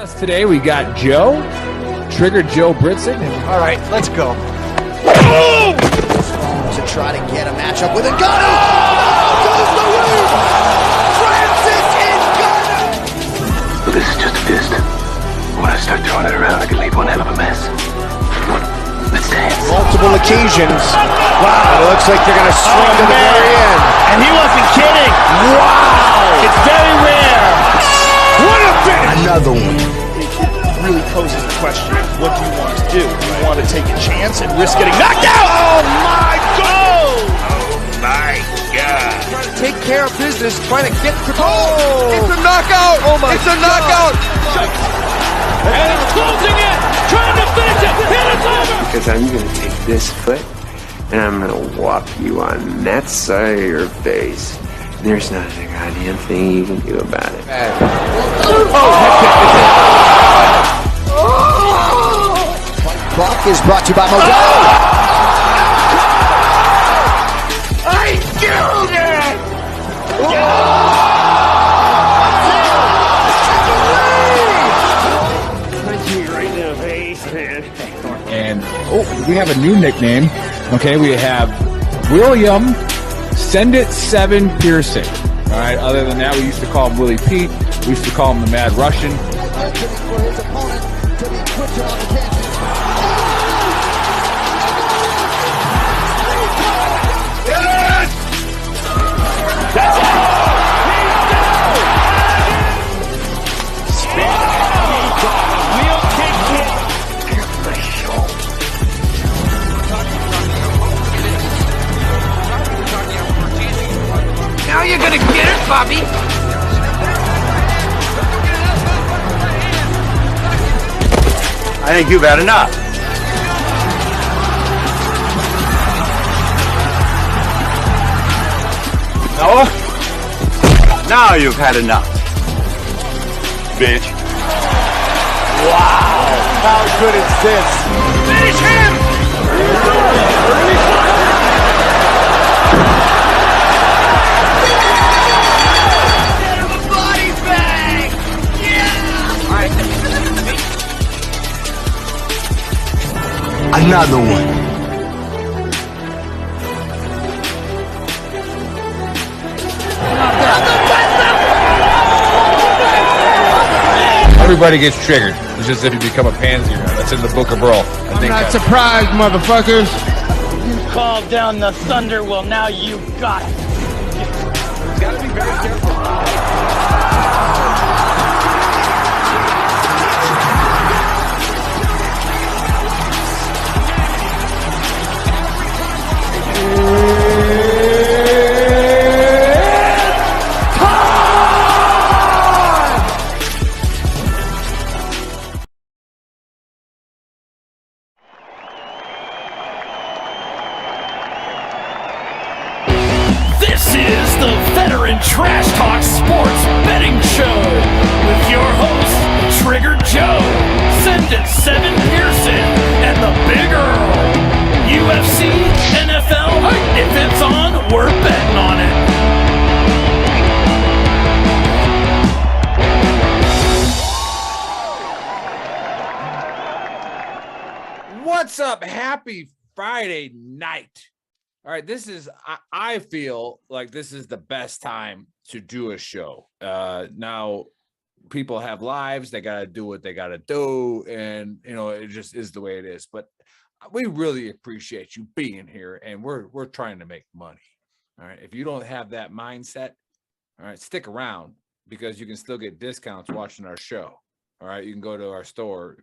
Us today, we got Joe, Trigger Joe Britson. All right, let's go. To try to get a matchup with Ngannou. Oh, goes the roof. Francis Ngannou. Well, this is just a fist. When I start throwing it around, I can leave one hell of a mess. Let's dance. Multiple occasions. Wow, it looks like they're going to swing to the very end. And he wasn't kidding. Wow. It's very rare. What a finish. Another one. It really poses the question, what do you want to do? Do you want to take a chance and risk getting knocked out? Oh, my God. Oh, my God. Trying to take care of business, trying to get to... Oh, it's a knockout. Oh, my It's a knockout. And it's closing in, trying to finish it, and it's over! Because I'm going to take this foot and I'm going to whop you on that side of your face. There's not a goddamn thing you can do about it. Buck is brought to you by Modelo. I killed it! And we have a new nickname. Okay, we have William Send It 7 Pearson. All right, other than that, we used to call him Willie Pete. We used to call him the Mad Russian. For his opponent to be quicker on the tangent. Now you're gonna get it, Bobby. I think you've had enough. No? Now you've had enough. Bitch. Wow, how good is this? Finish him! Get him a body bag! Yeah! All right. Another one. Everybody gets triggered. It's just if you become a pansy. That's in the Book of Brawl. I'm not surprised, motherfuckers. You called down the thunder, well now you got it. Gotta be very careful. This is the Veteran Trash Talk Sports Betting Show with your hosts, Trigger Joe, Send It 7 Pearson, and the Big Earl. UFC, NFL, if it's on, we're betting on it. What's up? Happy Friday night. All right, I feel like this is the best time to do a show. Now, people have lives. They got to do what they got to do. And, it just is the way it is. But we really appreciate you being here. And we're trying to make money. All right, if you don't have that mindset, all right, stick around because you can still get discounts watching our show. All right, you can go to our store,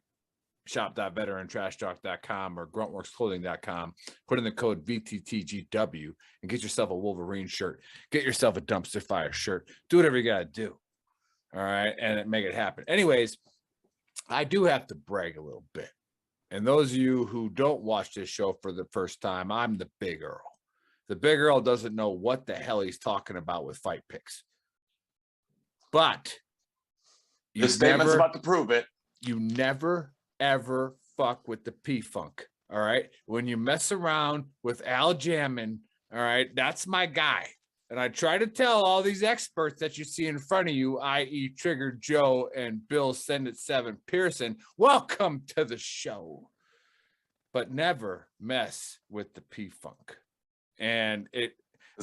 shop.VeteranTrashTalk.com or gruntworksclothing.com. Put in the code VTTGW and get yourself a Wolverine shirt. Get yourself a dumpster fire shirt. Do whatever you got to do. All right. And make it happen. Anyways, I do have to brag a little bit. And those of you who don't watch this show for the first time, I'm the Big Earl. The Big Earl doesn't know what the hell he's talking about with fight picks. But This statement's about to prove it. You never ever fuck with the P-Funk, all right? When you mess around with Al Jammin, all right, that's my guy, And I try to tell all these experts that you see in front of you, i.e. Trigger Joe and Bill Send It 7 Pearson, welcome to the show. But never mess with the P-Funk. And it's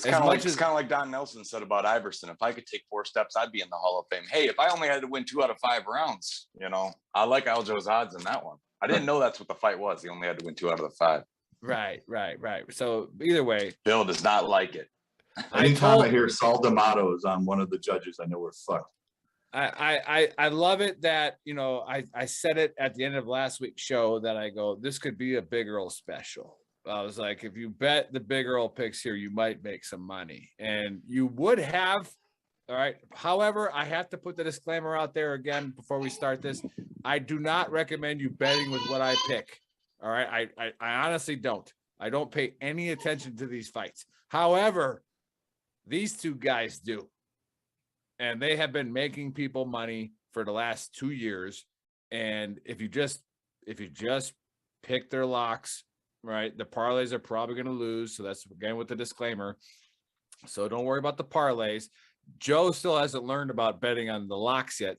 kind of like Don Nelson said about Iverson. If I could take 4 steps, I'd be in the Hall of Fame. Hey, if I only had to win 2 out of 5 rounds, I like Aljo's odds in that one. I didn't know that's what the fight was. He only had to win 2 out of the 5. Right. So either way, Bill does not like it. Anytime I hear Saul D'Amato is on one of the judges, I know we're fucked. I love it that, I said it at the end of last week's show that I go, this could be a Big Earl special. I was like, if you bet the Big Earl picks here, you might make some money, and you would have. All right. However, I have to put the disclaimer out there again before we start this. I do not recommend you betting with what I pick. All right. I honestly don't. I don't pay any attention to these fights. However, these 2 guys do. And they have been making people money for the last 2 years. And if you just pick their locks, right, the parlays are probably going to lose. So that's again with the disclaimer. So don't worry about the parlays. Joe still hasn't learned about betting on the locks yet,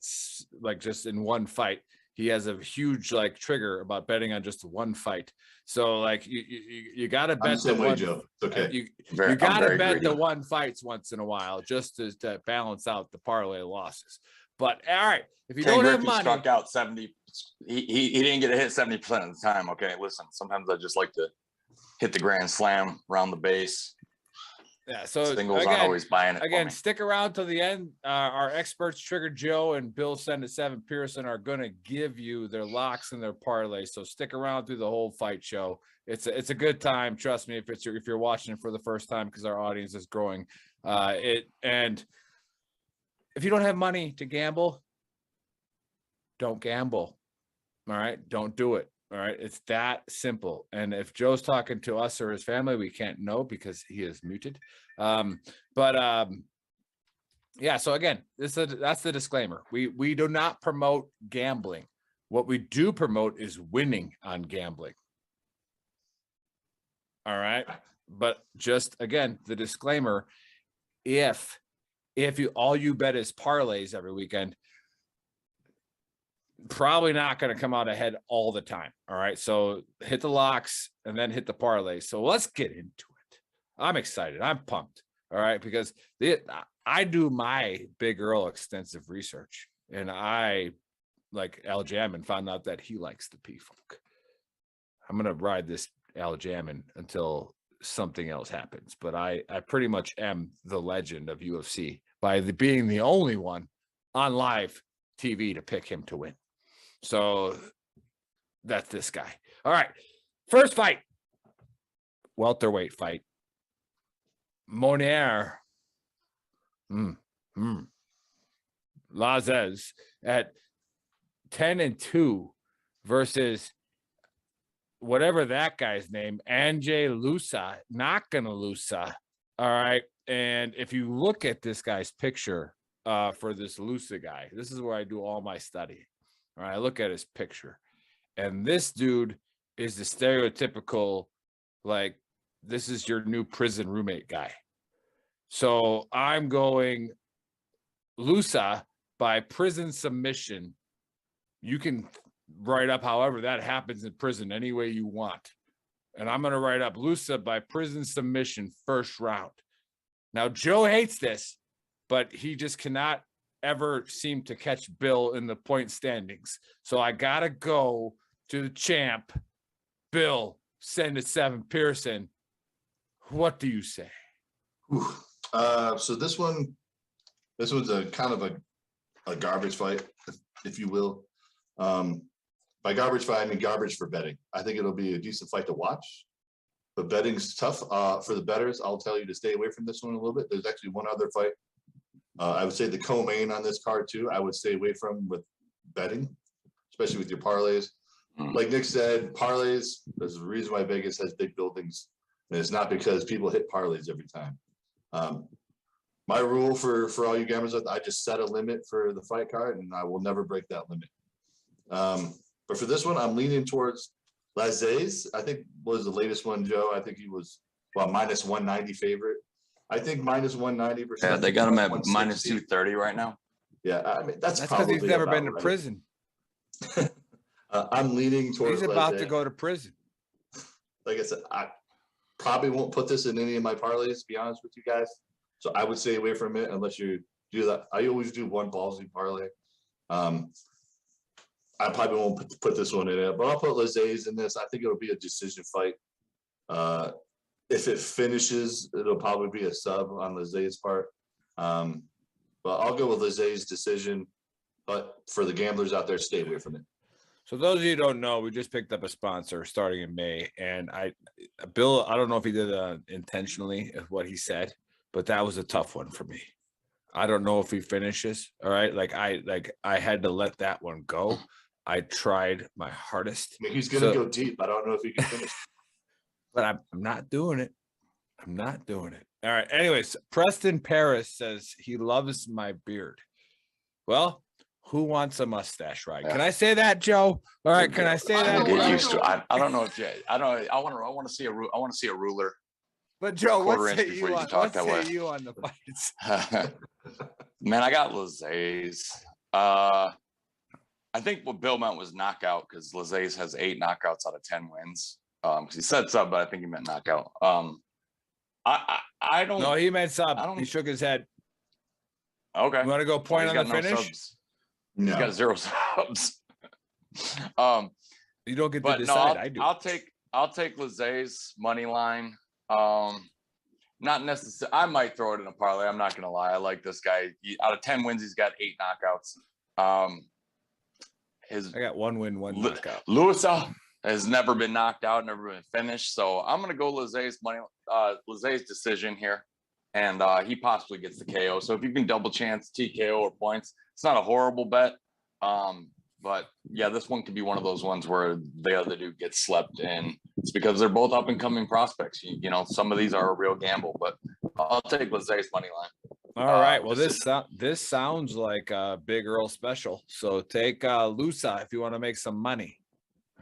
like just in one fight. He has a huge trigger about betting on just one fight. So you got to bet the one. Joe. It's okay. You got to bet the one fights once in a while just to balance out the parlay losses. But all right, if you don't have money, struck out 70. He didn't get a hit 70% of the time. Okay, listen. Sometimes I just like to hit the grand slam around the base. Yeah, so singles aren't always buying it. Again, stick around till the end. Our experts, Trigger Joe and Bill Send It 7 Pearson, are going to give you their locks and their parlays. So stick around through the whole fight show. It's a good time. Trust me, if you're watching it for the first time, because our audience is growing. And if you don't have money to gamble, don't gamble. All right, don't do it. All right, it's that simple. And if Joe's talking to us or his family, we can't know because he is muted. Yeah, so again, that's the disclaimer. We do not promote gambling. What we do promote is winning on gambling. All right, but just again, the disclaimer: if all you bet is parlays every weekend, probably not going to come out ahead all the time. All right. So hit the locks and then hit the parlays. So let's get into it. I'm excited. I'm pumped. All right. Because I do my Big Earl extensive research, and I, like Al Jammin, found out that he likes the P-Funk. I'm going to ride this Al Jammin until something else happens. But I pretty much am the legend of UFC by being the only one on live TV to pick him to win. So that's this guy. All right. First fight. Welterweight fight. Monier. Lazez at 10-2 versus whatever that guy's name, Anjay Lusa, not gonna Lusa. All right. And if you look at this guy's picture for this Lusa guy, this is where I do all my study. All right, I look at his picture, and this dude is the stereotypical, this is your new prison roommate guy. So I'm going Lusa by prison submission. You can write up however that happens in prison any way you want. And I'm going to write up Lusa by prison submission first round. Now, Joe hates this, but he just cannot ever seem to catch Bill in the point standings. So I got to go to the champ, Bill Send It 7 Pearson. What do you say? So this one's a kind of a garbage fight, if you will. By garbage fight, I mean garbage for betting. I think it'll be a decent fight to watch, but betting's tough for the bettors. I'll tell you to stay away from this one a little bit. There's actually one other fight. I would say the co-main on this card too, I would stay away from with betting, especially with your parlays. Like Nick said, parlays, there's a reason why Vegas has big buildings, and it's not because people hit parlays every time. My rule for all you gamblers, I just set a limit for the fight card, and I will never break that limit. But for this one, I'm leaning towards Lazez. I think was the latest one, Joe. I think he was, well, minus 190 favorite. I think minus 190%. Yeah, they got him at minus 230 right now. Yeah, I mean that's because he's never been to prison. I'm leaning towards. He's about to go to prison. Like I said, I probably won't put this in any of my parlays, to be honest with you guys. So I would stay away from it unless you do that. I always do one ballsy parlay. I probably won't put this one in it, but I'll put Lazzez in this. I think it'll be a decision fight. If it finishes, it'll probably be a sub on Lazzez's part. But I'll go with Lazzez's decision. But for the gamblers out there, stay away from it. So those of you who don't know, we just picked up a sponsor starting in May, and Bill, I don't know if he did intentionally what he said, but that was a tough one for me. I don't know if he finishes. All right, I had to let that one go. I tried my hardest. I mean, he's gonna go deep. I don't know if he can finish. But I'm not doing it. I'm not doing it. All right. Anyways, Preston Paris says he loves my beard. Well, who wants a mustache ride? Can I say that, Joe? All right. Can I say that? Get used to it. I don't know if I want to see a ruler. But Joe, what say you on the fights? Man, I got Lazzez. I think what Bill meant was knockout because Lazzez has 8 knockouts out of 10 wins. Because he said sub, but I think he meant knockout. I don't. No, he meant sub. He shook his head. Okay. You want to go point on the finish? No. He's got 0 subs. You don't get to decide. No, I do. I'll take Lazzez's money line. Not necessarily. I might throw it in a parlay. I'm not gonna lie. I like this guy. Out of 10 wins, he's got 8 knockouts. I got 1 win, 1 knockout. Lewis has never been knocked out, never been finished. So I'm gonna go Lazzez's decision here, and he possibly gets the KO. So if you can double chance TKO or points, it's not a horrible bet. But yeah, this one could be one of those ones where the other dude gets slept in. It's because they're both up and coming prospects. You know, some of these are a real gamble, but I'll take Lazzez's money line. All right. Well, this sounds like a Big Earl special. So take Lusa if you want to make some money.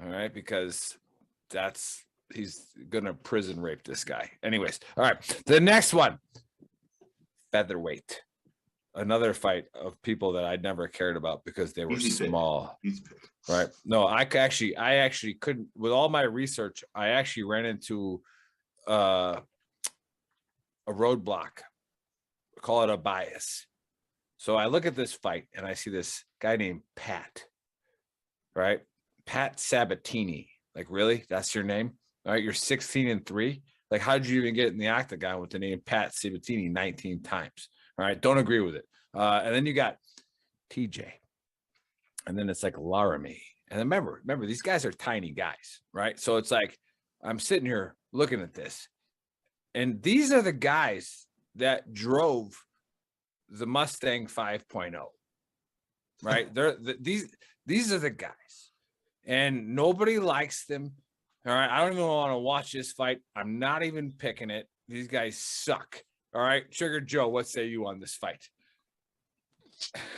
All right, because he's gonna prison rape this guy. Anyways, all right. The next one, featherweight. Another fight of people that I never cared about because they were small. Right? No, I actually couldn't. With all my research, I actually ran into a roadblock. Call it a bias. So I look at this fight and I see this guy named Pat. Right? Pat Sabatini. Like, really? That's your name? All right, you're 16-3. Like, how did you even get in the octagon with the name Pat Sabatini 19 times? All right, don't agree with it. And then you got TJ. And then it's like Laramie. And then remember, these guys are tiny guys, right? So it's like, I'm sitting here looking at this. And these are the guys that drove the Mustang 5.0, right? These are the guys. And nobody likes them. All right. I don't even want to watch this fight. I'm not even picking it. These guys suck. All right. Sugar Joe, what say you on this fight?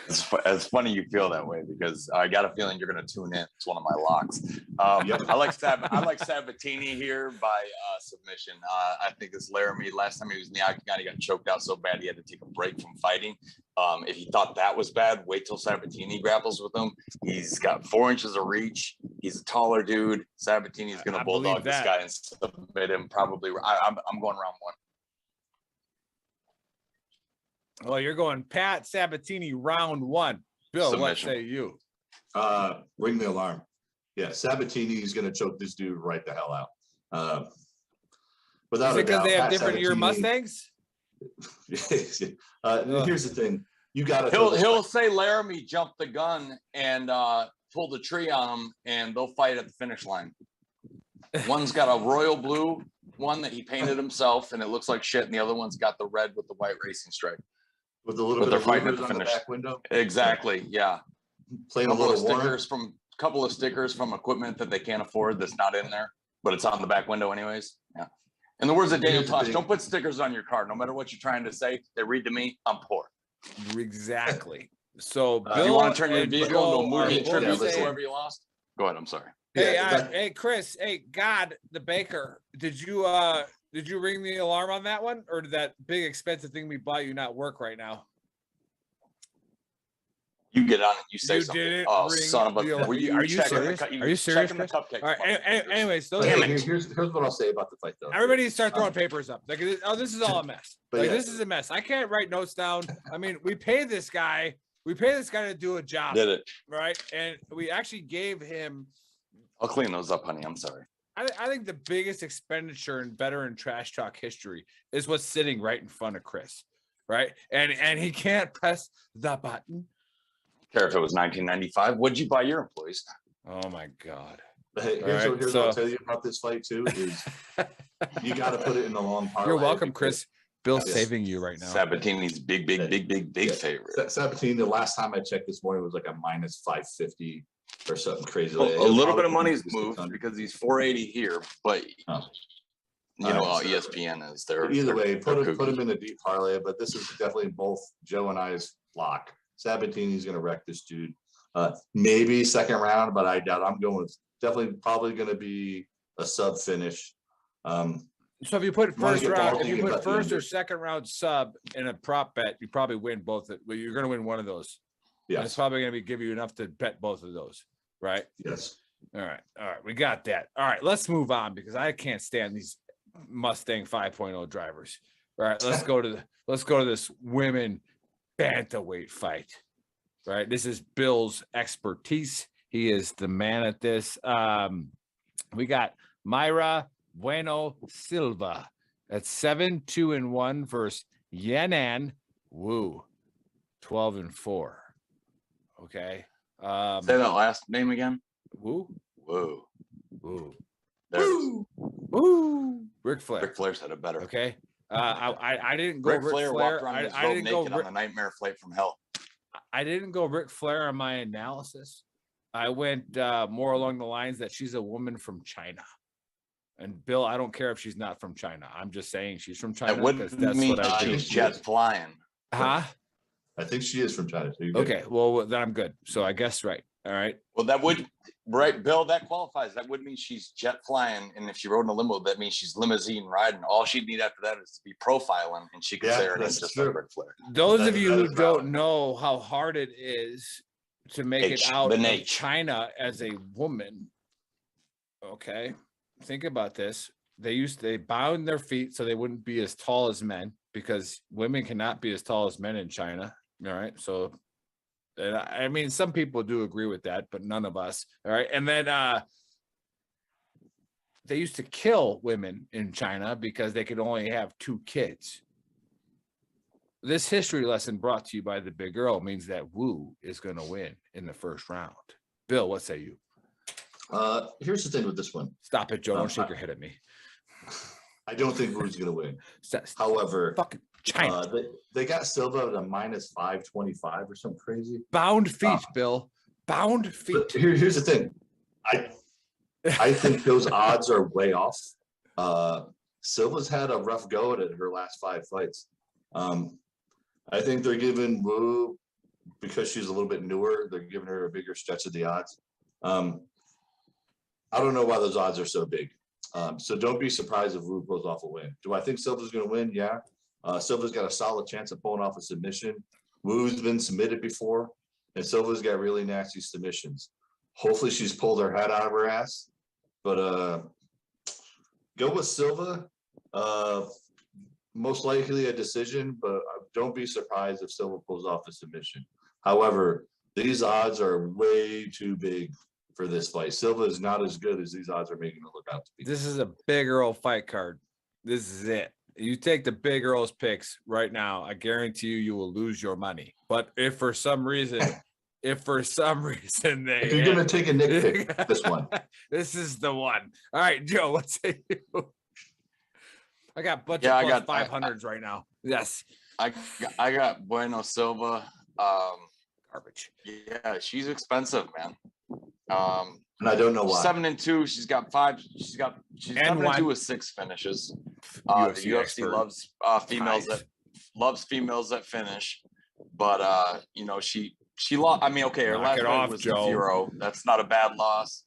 It's funny you feel that way because I got a feeling you're going to tune in. It's one of my locks. I like Sabatini here by submission. I think this Laramie, last time he was in the octagon, he got choked out so bad he had to take a break from fighting. If you thought that was bad, wait till Sabatini grapples with him. He's got 4 inches of reach. He's a taller dude. Sabatini's going to bulldog this guy and submit him. Probably. I'm going round 1. Well, you're going Pat Sabatini round 1. Bill, submission. What say you? Ring the alarm. Yeah, Sabatini is going to choke this dude right the hell out. Without is it because they have different year Mustangs? Here's the thing. You got to. He'll say Laramie jumped the gun and pulled a tree on him, and they'll fight at the finish line. One's got a royal blue one that he painted himself, and it looks like shit, and the other one's got the red with the white racing stripe. With a little bit of fighting at the finish. Back window. Exactly. Yeah. Playing a little couple of stickers from equipment that they can't afford that's not in there, but it's on the back window anyways. Yeah. In the words of Daniel Tosh, don't put stickers on your car. No matter what you're trying to say, they read to me, I'm poor. Exactly. So Bill, you want to turn your vehicle into a movie tribute to whoever you lost? Go ahead. I'm sorry. Hey, hey, Chris. Hey, God, the baker. Did you Did you ring the alarm on that one, or did that big expensive thing we bought you not work right now? You get on it. You say You something. didn't Oh, ring son of a! the alarm. Were you Are you checking serious? The, Are you serious, checking the Chris? cupcake? All right. Anyways, those here's what I'll say about the fight, though. everybody needs to start throwing papers up. Like, this is all a mess. But Like, yeah. this is a mess. I can't write notes down. I mean, we paid this guy. We paid this guy to do a job. Did it? Right, and we actually gave him. I'll clean those up, honey. I'm sorry. I think the biggest expenditure in veteran trash talk history is what's sitting right in front of Chris, right? And he can't press the button. Care if it was 1995. What'd you buy your employees? Oh my God! Hey, here's what I'll tell you about this fight too: is you got to put it in the long parlay. You're welcome, Chris. Bill's saving you right now. Sabatini's big favorite. Sabatini, the last time I checked this morning was like a minus 550 or something crazy. A little bit of money's moved because he's 480 here, but you know how ESPN is there. Either way, put him in a deep parlay, but this is definitely both Joe and I's lock. Sabatini's going to wreck this dude. Maybe second round, but I doubt. I'm going with probably going to be a sub finish. So if you put first round, if you put first or second round sub in a prop bet, you probably win both. Well, you're going to win one of those. Yeah, it's probably going to give you enough to bet both of those, right? Yes. All right, we got that. All right, let's move on because I can't stand these Mustang 5.0 drivers. All right, let's go to this women bantamweight fight. Right, this is Bill's expertise. He is the man at this. We got Mayra Bueno Silva at 7-2-1 versus Yanan Wu 12-4. Okay. Say that last name again. Wu. Ric Flair. Ric Flair's had a better. Okay. I didn't go Ric Flair walked around his road naked on the nightmare flight from hell. I didn't go Ric Flair on my analysis. I went more along the lines that she's a woman from China. And Bill, I don't care if she's not from China. I'm just saying she's from China. That's what I do. She's jet flying. Huh? I think she is from China. So okay, well then I'm good. So I guess right. All right. Well, that would Bill. That qualifies. That would mean she's jet flying, and if she rode in a limo, that means she's limousine riding. All she'd need after that is to be profiling, and she could say her name's just like Ric Flair. Those of you who don't know how hard it is to make it out of China as a woman, okay, think about this. They bound their feet so they wouldn't be as tall as men because women cannot be as tall as men in China. All right, so. And I mean, some people do agree with that, but none of us. All right. And then they used to kill women in China because they could only have 2 kids. This history lesson brought to you by the Big Earl means that Wu is going to win in the first round. Bill, what say you? Here's the thing with this one. Stop it, Joe. Don't shake your head at me. I don't think Wu's going to win. However, fucking China. They got Silva at a minus 525 or something crazy. Bound feet, Bill. Bound feet. Here's the thing. I think those odds are way off. Silva's had a rough go at it her last 5 fights. I think they're giving Wu, because she's a little bit newer, they're giving her a bigger stretch of the odds. I don't know why those odds are so big. So don't be surprised if Wu pulls off a win. Do I think Silva's going to win? Yeah. Silva's got a solid chance of pulling off a submission. Wu's been submitted before, and Silva's got really nasty submissions. Hopefully she's pulled her head out of her ass. But go with Silva. Most likely a decision, but don't be surprised if Silva pulls off a submission. However, these odds are way too big for this fight. Silva is not as good as these odds are making it look out to be. This is a Big Earl fight card. This is it. You take the Big Earl's picks right now, I guarantee you will lose your money. But if for some reason they if you're gonna take a Nick pick, this one. This is the one. All right, Joe, let's say you. I got budget plus 500s right now. Yes. I got Bueno Silva. Garbage. Yeah, she's expensive, man. And I don't know why. 7-2. She's got 5. She's 7-2 with 6 finishes. The UFC loves females that finish, but she lost. I mean, okay, her last fight was 0. That's not a bad loss.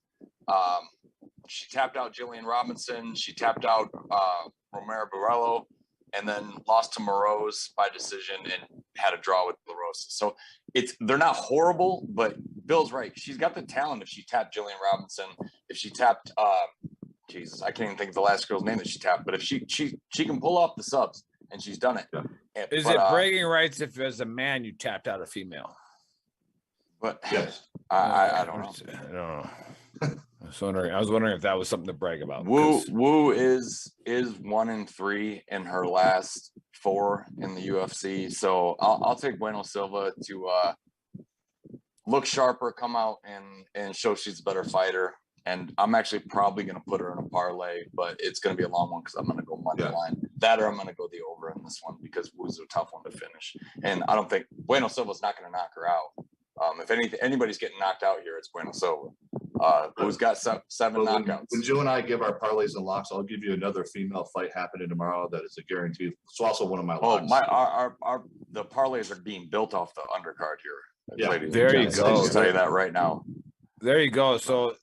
She tapped out Jillian Robinson. She tapped out Romero Barello, and then lost to Moroz by decision and had a draw with La Rosa. So they're not horrible, but Bill's right. She's got the talent if she tapped Jillian Robinson, if she tapped Jesus, I can't even think of the last girl's name that she tapped, but if she can pull off the subs, and she's done it. Yeah. Is it bragging rights if as a man you tapped out a female? But Yes. I don't know. I don't know. I was wondering if that was something to brag about. Wu is 1-3 in her last 4 in the UFC. So I'll take Bueno Silva to look sharper, come out and show she's a better fighter. And I'm actually probably going to put her in a parlay, but it's going to be a long one because I'm going to go money line. That or I'm going to go the over in this one because Wu's a tough one to finish. And I don't think Bueno Silva's not going to knock her out. If anybody's getting knocked out here, it's Bueno Silva. Who's got 7 knockouts. When Joe and I give our parlays and locks, I'll give you another female fight happening tomorrow that is a guarantee. It's also one of my locks. The parlays are being built off the undercard here. Yeah, there you go. I'll tell you that right now. There you go. So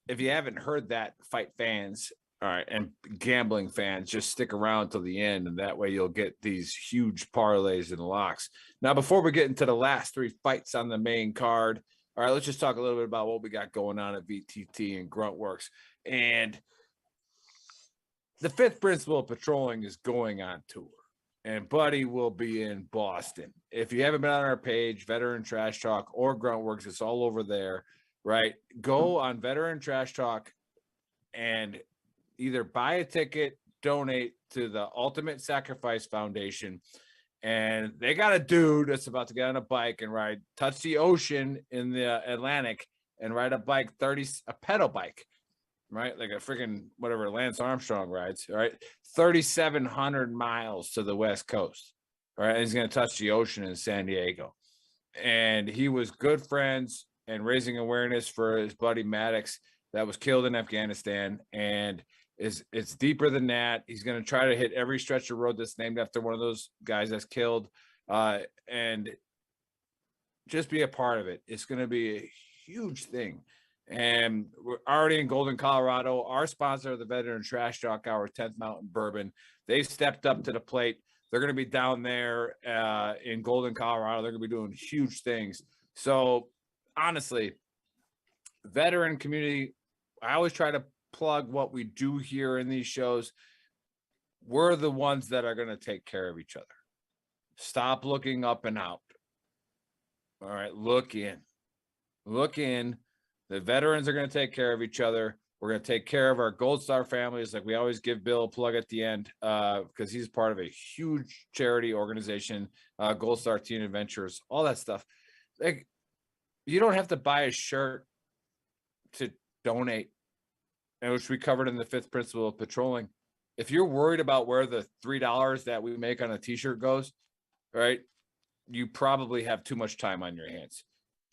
if you haven't heard that, fight fans, all right, and gambling fans, just stick around till the end, and that way you'll get these huge parlays and locks. Now, before we get into the last 3 fights on the main card, all right, let's just talk a little bit about what we got going on at VTT and Gruntworks. And the 5th principle of patrolling is going on tour, and Buddy will be in Boston. If you haven't been on our page, Veteran Trash Talk or Gruntworks, it's all over there, right? Go on Veteran Trash Talk and either buy a ticket, donate to the Ultimate Sacrifice Foundation. And they got a dude that's about to get on a bike and touch the ocean in the Atlantic and ride a pedal bike, right? Like a freaking whatever Lance Armstrong rides, right? 3,700 miles to the West Coast, right? And he's going to touch the ocean in San Diego. And he was good friends and raising awareness for his buddy Maddox that was killed in Afghanistan. And it's deeper than that. He's going to try to hit every stretch of road that's named after one of those guys that's killed, and just be a part of it. It's going to be a huge thing. And we're already in Golden, Colorado. Our sponsor, the Veteran Trash Talk Hour, 10th Mountain Bourbon, they've stepped up to the plate. They're going to be down there in Golden, Colorado. They're going to be doing huge things. So honestly, veteran community, I always try to plug what we do here in these shows. We're the ones that are going to take care of each other. Stop looking up and out. All right, look in. The veterans are going to take care of each other. We're going to take care of our Gold Star families. Like we always give Bill a plug at the end because he's part of a huge charity organization, Gold Star Teen Adventures, all that stuff. Like, you don't have to buy a shirt to donate, and which we covered in the 5th principle of patrolling. If you're worried about where the $3 that we make on a t-shirt goes, right, you probably have too much time on your hands.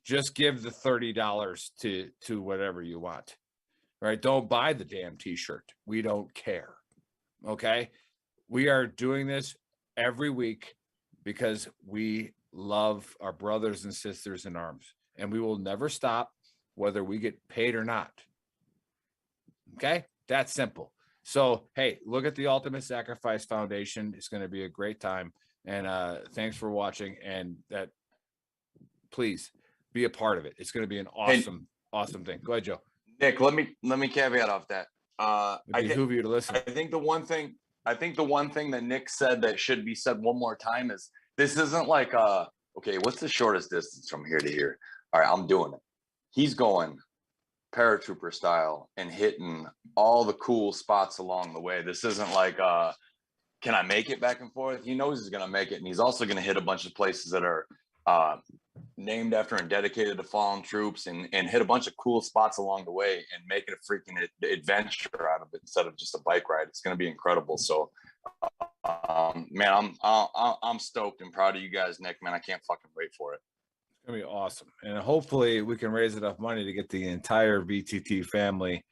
Just give the $30 to whatever you want, right? Don't buy the damn t-shirt. We don't care. Okay. We are doing this every week because we love our brothers and sisters in arms, and we will never stop whether we get paid or not. Okay. That's simple. So, hey, look at the Ultimate Sacrifice Foundation. It's going to be a great time. And thanks for watching. And that, please be a part of it. It's going to be an awesome thing. Go ahead, Joe. Nick, let me caveat off that. I behoove you to listen. I think the one thing that Nick said that should be said one more time is this isn't like okay, what's the shortest distance from here to here? All right, I'm doing it. He's going paratrooper style and hitting all the cool spots along the way. This isn't like can I make it back and forth? He knows he's going to make it, and he's also going to hit a bunch of places that are named after and dedicated to fallen troops, and hit a bunch of cool spots along the way and make it a freaking adventure out of it instead of just a bike ride. It's going to be incredible. So man, I'm stoked and proud of you guys, Nick, man. I can't fucking wait for it. It's going to be awesome. And hopefully we can raise enough money to get the entire VTT family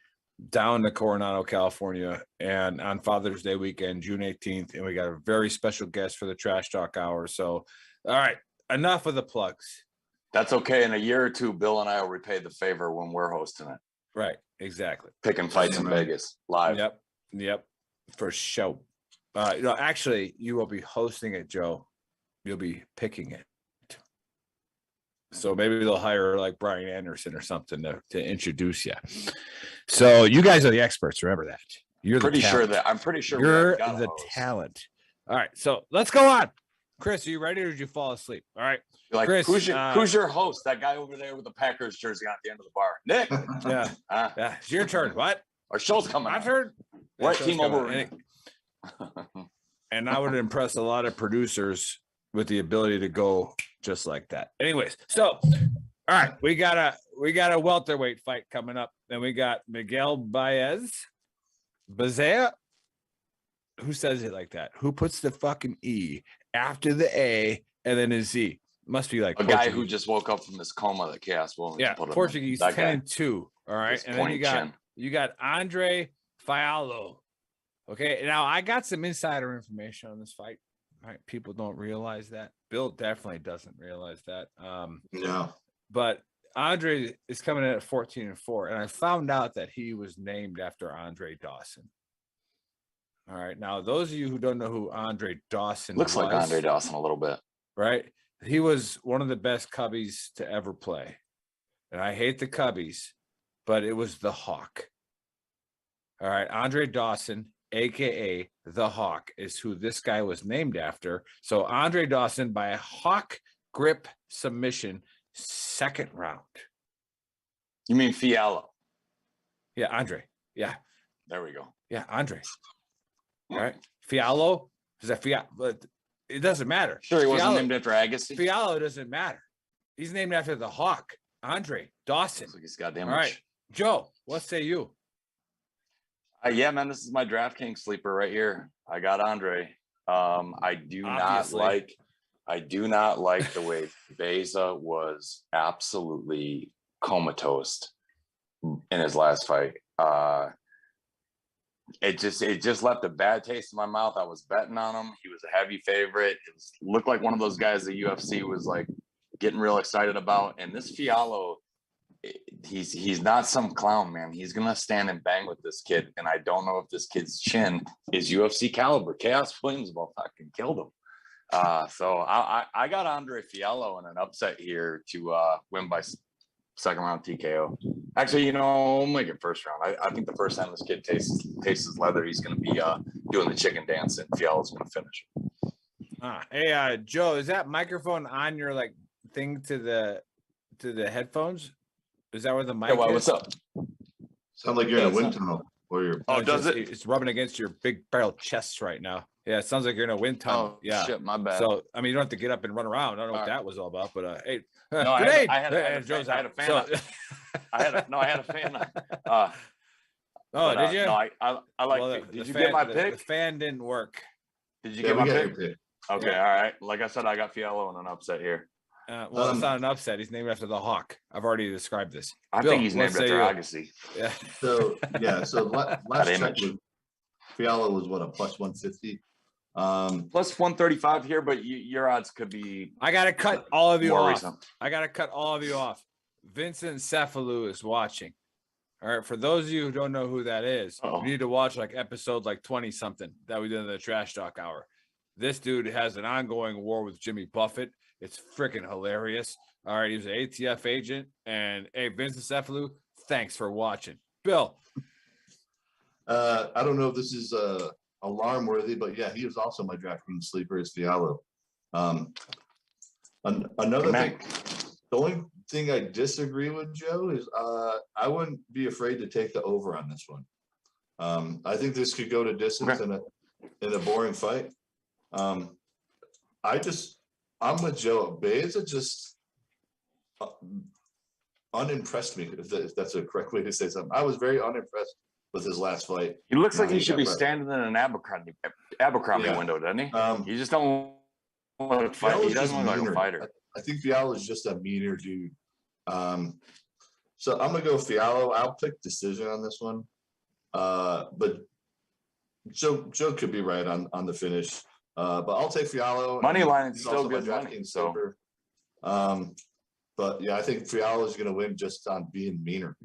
down to Coronado, California, and on Father's Day weekend, June 18th. And we got a very special guest for the Trash Talk Hour. So, all right, enough of the plugs. That's okay. In a year or two, Bill and I will repay the favor when we're hosting it. Right. Exactly. Picking fights in Vegas live. Yep. For sure. Actually, you will be hosting it, Joe. You'll be picking it. So maybe they'll hire like Brian Anderson or something to introduce you. So you guys are the experts. Remember that. You're pretty the sure talent. that I'm pretty sure you're the talent. All right. So let's go on. Chris, are you ready or did you fall asleep? All right. You're like, Chris, who's your host? That guy over there with the Packers jersey on at the end of the bar. Nick. Yeah. It's your turn. What? Our show's coming. My turn. What T-Mobile? And I would impress a lot of producers with the ability to go just like that. Anyways, so all right, we got a welterweight fight coming up, and we got Miguel Baez. Who says it like that? Who puts the fucking E after the A and then a Z? Must be like a Portuguese guy who just woke up from this coma that Chaos Williams. Yeah, Portuguese 10-2. All right, and then you got Andre Fiallo. Okay, now I got some insider information on this fight. Right, people don't realize that. Bill definitely doesn't realize that. No, but Andre is coming in at 14-4, and I found out that he was named after Andre Dawson. All right, now those of you who don't know who Andre Dawson looks like Andre Dawson a little bit, right? He was one of the best Cubbies to ever play, and I hate the Cubbies, but it was the Hawk. All right, Andre Dawson, aka the Hawk, is who this guy was named after. So Andre Dawson by a Hawk grip submission, 2nd round. You mean Fiallo? Yeah, Andre. Yeah, there we go. Yeah, Andre. All right, Fiallo. Is that Fiallo? But it doesn't matter. Sure, he Fiallo, wasn't named after Agassi. Fiallo doesn't matter. He's named after the Hawk, Andre Dawson. Like he's goddamn. All right, Joe. What say you? Yeah, man, this is my DraftKings sleeper right here. I got Andre. I do not like the way Beza was absolutely comatose in his last fight. It just left a bad taste in my mouth. I was betting on him. He was a heavy favorite. Looked like one of those guys the UFC was like getting real excited about. And this Fiallo, he's not some clown, man. He's gonna stand and bang with this kid, and I don't know if this kid's chin is UFC caliber. Chaos Williams will fucking killed him. So I got Andre Fiallo in an upset here to win by 2nd round TKO. Actually, we'll make it 1st round. I think the first time this kid tastes his leather, he's gonna be doing the chicken dance, and Fiallo's gonna finish. Hey, Joe, is that microphone on your like thing to the headphones? Is that where the mic is? What's up? Sound like you're in a wind tunnel. Or you're does it? It's rubbing against your big barrel chest right now. Yeah, it sounds like you're in a wind tunnel. Oh, yeah. Shit, my bad. So, I mean, you don't have to get up and run around. I don't know what that was all about, but hey. No, I had a fan. I had a fan. Did you? No, I like. Well, did you get my pick? The fan didn't work. Did you get my pick? Okay, all right. Like I said, I got Fiallo in an upset here. Well, it's not an upset. He's named after the Hawk. I've already described this. I think he's named after Agassi. Yeah. So last check, Fiallo was what, a plus 150? Plus 135 here, but your odds could be. I gotta cut all of you off. Recent. I gotta cut all of you off. Vincent Cephalou is watching. All right, for those of you who don't know who that is, you need to watch like episode like 20 something that we did in the Trash Talk Hour. This dude has an ongoing war with Jimmy Buffett. It's freaking hilarious. All right, he was an ATF agent. And hey, Vincent Cephalou, thanks for watching. Bill. I don't know if this is alarm worthy, but yeah, he was also my DraftKings sleeper is Fiallo. Another thing, the only thing I disagree with, Joe, is I wouldn't be afraid to take the over on this one. I think this could go to distance in a boring fight. I'm with Joe. Beza just unimpressed me, if that's a correct way to say something. I was very unimpressed with his last fight. He looks like he should be standing in an Abercrombie window, doesn't he? You just don't want to fight. He doesn't look like a fighter. I think Fiallo is just a meaner dude. So I'm gonna go Fiallo. I'll pick decision on this one. But Joe could be right on the finish. But I'll take Fiallo. Money line is still good money. So. But yeah, I think Fiallo is going to win just on being meaner.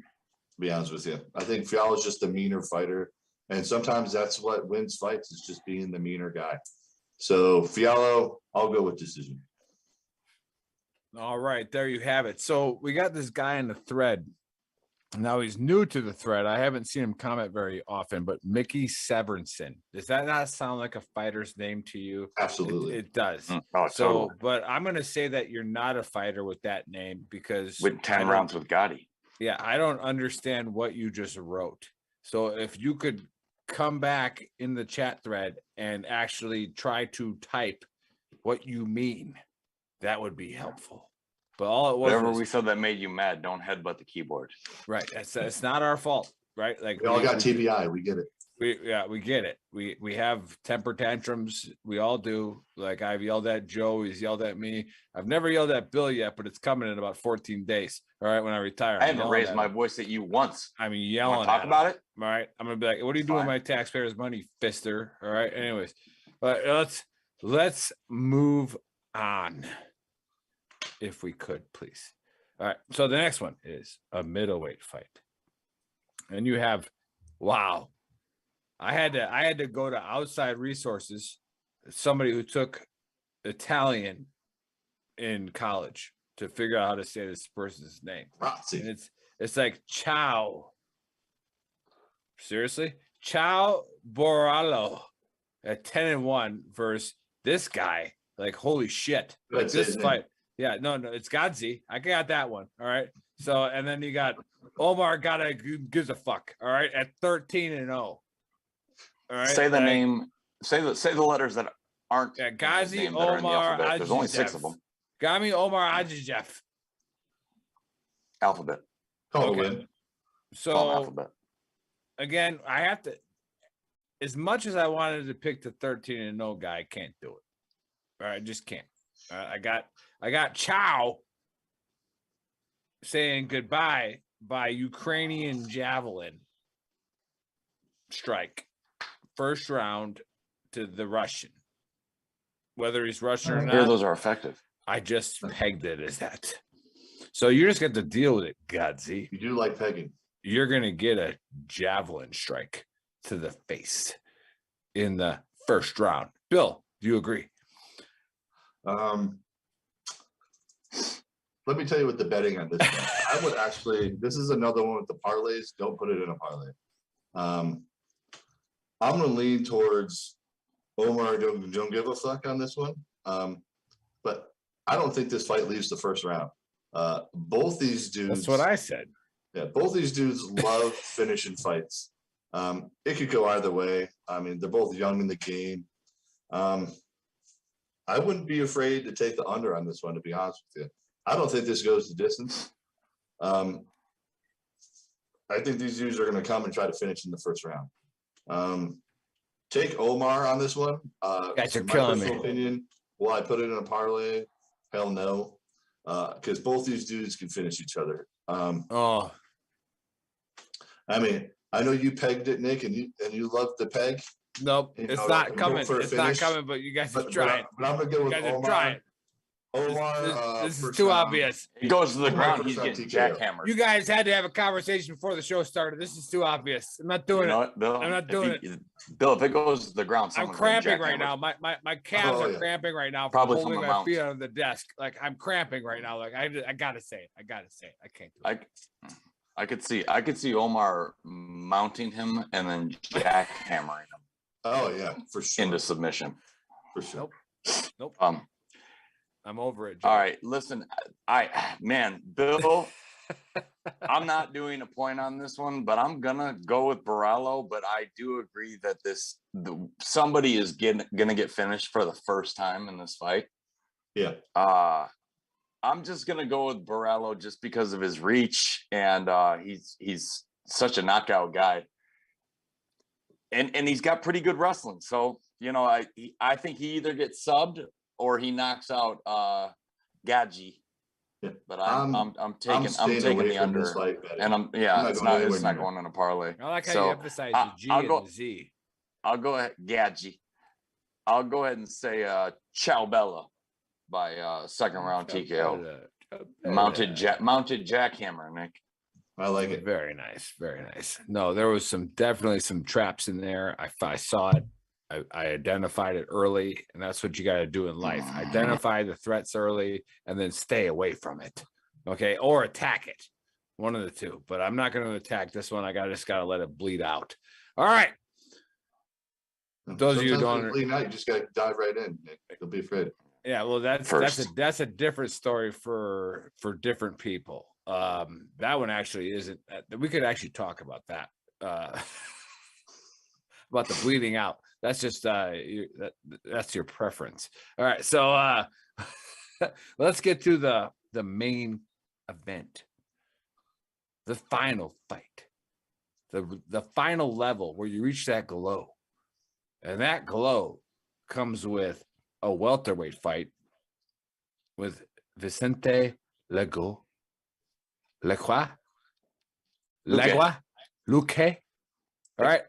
be honest with you. I think Fiala's just a meaner fighter. And sometimes that's what wins fights, is just being the meaner guy. So Fiala, I'll go with decision. All right, there you have it. So we got this guy in the thread. Now he's new to the thread. I haven't seen him comment very often, but Mickey Severinson. Does that not sound like a fighter's name to you? Absolutely. It does. Oh, so, totally. But I'm going to say that you're not a fighter with that name because with 10 rounds with Gotti. Yeah, I don't understand what you just wrote. So if you could come back in the chat thread and actually try to type what you mean, that would be helpful. But all it was, whatever we said that made you mad, don't headbutt the keyboard. Right. It's not our fault, right? Like we all got TBI. We get it. We get it. We have temper tantrums. We all do. Like I've yelled at Joe. He's yelled at me. I've never yelled at Bill yet, but it's coming in about 14 days. All right. When I retire, I haven't raised my voice at you once. I'm yelling. Talk about it. All right. I'm going to be like, what are you doing with my taxpayers' money, fister? All right. Anyways, but let's move on. If we could, please. All right. So the next one is a middleweight fight. And you have, wow. I had to go to outside resources, somebody who took Italian in college to figure out how to say this person's name. And it's like Ciao. Seriously? Ciao Borrallo at 10-1 versus this guy. Like, holy shit. Like this fight. Yeah, no, it's Godzi. I got that one. All right. So, and then you got Omar gives a fuck. All right. At 13-0. All right. Say the name. Say the letters that aren't. Yeah, Ghazi Omar Ajijev. There's only 6 of them. Gami Omar Ajijev. Alphabet. Okay. So alphabet. Again, I have to. As much as I wanted to pick the 13-0 guy, I can't do it. All right, I just can't. I got Chow saying goodbye by Ukrainian javelin strike. First round to the Russian. Whether he's Russian or not. Here, those are effective. I just pegged it as that. So you just got to deal with it, Godzi. You do like pegging. You're going to get a javelin strike to the face in the first round. Bill, do you agree? Let me tell you what the betting on this one. I would actually, this is another one with the parlays. Don't put it in a parlay. I'm going to lean towards Omar. Don't give a fuck on this one. But I don't think this fight leaves the first round. Both these dudes. That's what I said. Yeah, both these dudes love finishing fights. It could go either way. I mean, they're both young in the game. I wouldn't be afraid to take the under on this one, to be honest with you. I don't think this goes the distance. I think these dudes are going to come and try to finish in the first round. Take Omar on this one. Guys are killing me. Opinion, will I put it in a parlay? Hell no. Because both these dudes can finish each other. I mean, I know you pegged it, Nick, and you love the peg. Nope, it's not coming. It's not coming, but you guys are trying. But I'm going to go with Omar. Omar, this is too obvious. He goes to the ground. He's getting jackhammered. You guys had to have a conversation before the show started. This is too obvious. I'm not doing it. Bill, I'm not doing it. Bill, if it goes to the ground, I'm cramping right now. My calves are cramping right now. Probably holding from my feet on the desk. Like I'm cramping right now. Like I gotta say it. I can't do it. I could see Omar mounting him and then jackhammering him. Oh yeah, for sure. Into submission. For sure. Nope. I'm over it, Joe. All right, listen, Bill, I'm not doing a point on this one, but I'm gonna go with Borrallo. But I do agree that somebody is gonna get finished for the first time in this fight. Yeah. I'm just gonna go with Borrallo just because of his reach, and he's such a knockout guy, and he's got pretty good wrestling. So I think he either gets subbed or he knocks out Gadji. Yeah. But I'm taking the under, fight, and it's not going in a parlay. I like how you emphasize the G and the Z. I'll go ahead, Gadji. I'll go ahead and say Ciao Bella by second round TKO. Mounted jackhammer, Nick. I like it. Very nice. Very nice. No, there was definitely some traps in there. I saw it. I identified it early, and that's what you got to do in life. Identify the threats early and then stay away from it. Okay. Or attack it. One of the two. But I'm not going to attack this one. I just got to let it bleed out. All right. Those of you who don't bleed out, you just got to dive right in. You'll be afraid. Yeah, well, that's a different story for different people. That one actually isn't. We could actually talk about that. About the bleeding out. That's just that's your preference. All right, so let's get to the main event, the final fight, the final level where you reach that glow, and that glow comes with a welterweight fight with Vicente Luque. All right.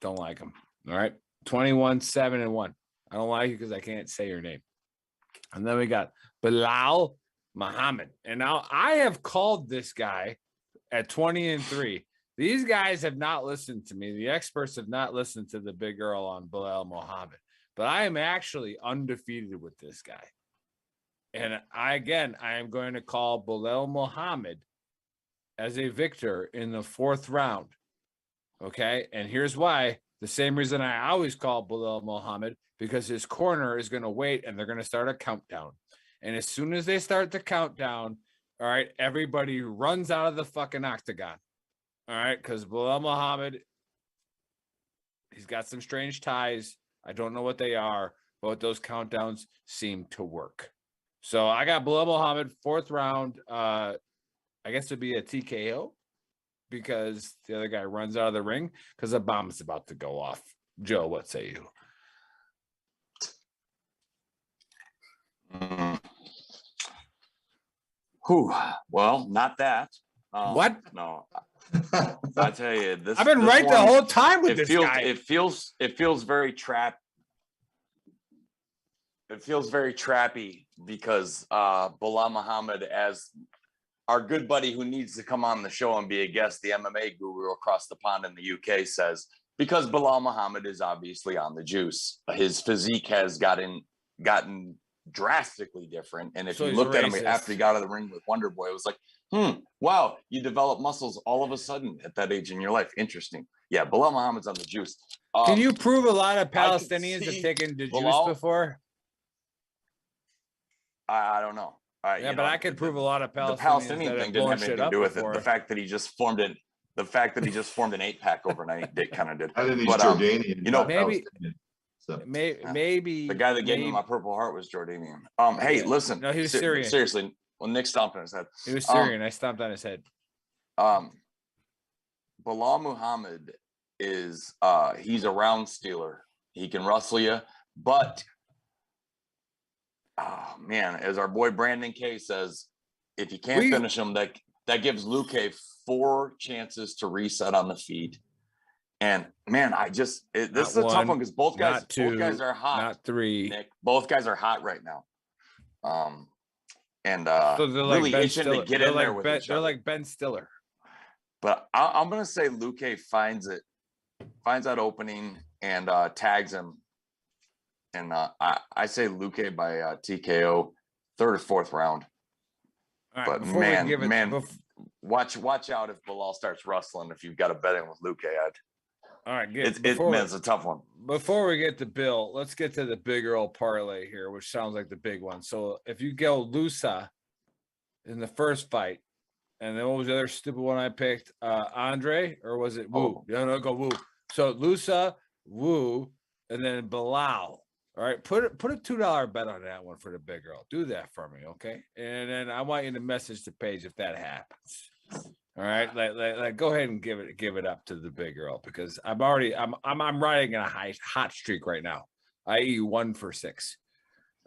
Don't like him. All right. 21-7-1. I don't like you because I can't say your name. And then we got Belal Muhammad. And now I have called this guy at 20-3. These guys have not listened to me. The experts have not listened to the big girl on Belal Muhammad. But I am actually undefeated with this guy. And I am going to call Belal Muhammad as a victor in the 4th round. Okay. And here's why. The same reason I always call Belal Muhammad, because his corner is going to wait and they're going to start a countdown. And as soon as they start the countdown, all right, everybody runs out of the fucking octagon. All right. Because Belal Muhammad, he's got some strange ties. I don't know what they are, but those countdowns seem to work. So I got Belal Muhammad, 4th round. I guess it'd be a TKO because the other guy runs out of the ring because a bomb is about to go off. Joe, what say you? Well, not that. What? No. I tell you, this. I've been right the whole time with this guy. It feels very trap. It feels very trappy because Belal Muhammad, as our good buddy who needs to come on the show and be a guest, the MMA guru across the pond in the UK, says, because Belal Muhammad is obviously on the juice, his physique has gotten drastically different. And if you looked at him after he got out of the ring with Wonder Boy, it was like, wow, you develop muscles all of a sudden at that age in your life. Interesting. Yeah, Belal Muhammad's on the juice. Can you prove a lot of Palestinians have taken the juice before? I don't know. Yeah, but I could prove a lot of Palestinians. The Palestinian thing didn't have anything to do with it. The fact that he just formed an 8-pack overnight, it kind of did. I didn't Jordanian. You know, maybe the guy that gave me my Purple Heart was Jordanian. Hey, listen. No, he was Syrian. Seriously, well, Nick stomped on his head. He was Syrian. I stomped on his head. Belal Muhammad is he's a round stealer. He can rustle you, but oh man, as our boy Brandon K says, if you can't finish him, that gives Luque 4 chances to reset on the feet. And man, this is a tough one because both guys are hot. Not 3. Nick, both guys are hot right now. So they're like really itching to get in there with each other. They're like Ben Stiller. But I'm gonna say Luque finds that opening and tags him. And I say Luque by TKO, 3rd or 4th round. Right, but man, watch out if Belal starts rustling. If you've got to bet in with Luque, all right, good. It's a tough one. Before we get to Bill, let's get to the big Earl parlay here, which sounds like the big one. So if you go Lusa in the first fight, and then what was the other stupid one I picked? Andre, or was it Wu? No, go Wu. So Lusa, Wu, and then Belal. All right, put a $2 bet on that one for the big girl. Do that for me, okay? And then I want you to message the page if that happens. All right, like go ahead and give it up to the big girl because I'm riding in a hot streak right now, i.e. 1 for 6.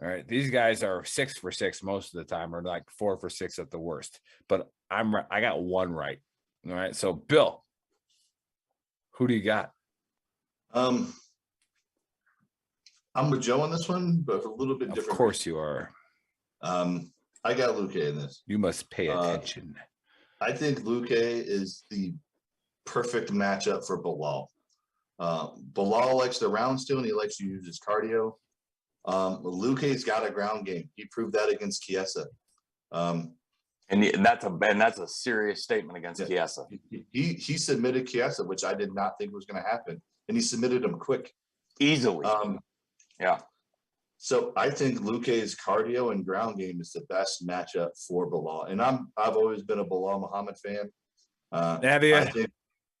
All right, these guys are 6 for 6 most of the time, or like 4 for 6 at the worst. But I got 1 right. All right, so Bill, who do you got? I'm with Joe on this one, but a little bit different. Of course you are. I got Luque in this. You must pay attention. I think Luque is the perfect matchup for Bilal. Bilal likes the round still, and he likes to use his cardio. Luque's got a ground game. He proved that against Chiesa. And that's a serious statement against Chiesa. He submitted Chiesa, which I did not think was going to happen, and he submitted him quick, easily. Yeah. So I think Luque's cardio and ground game is the best matchup for Bilal, and I've always been a Bilal Muhammad fan. Have you?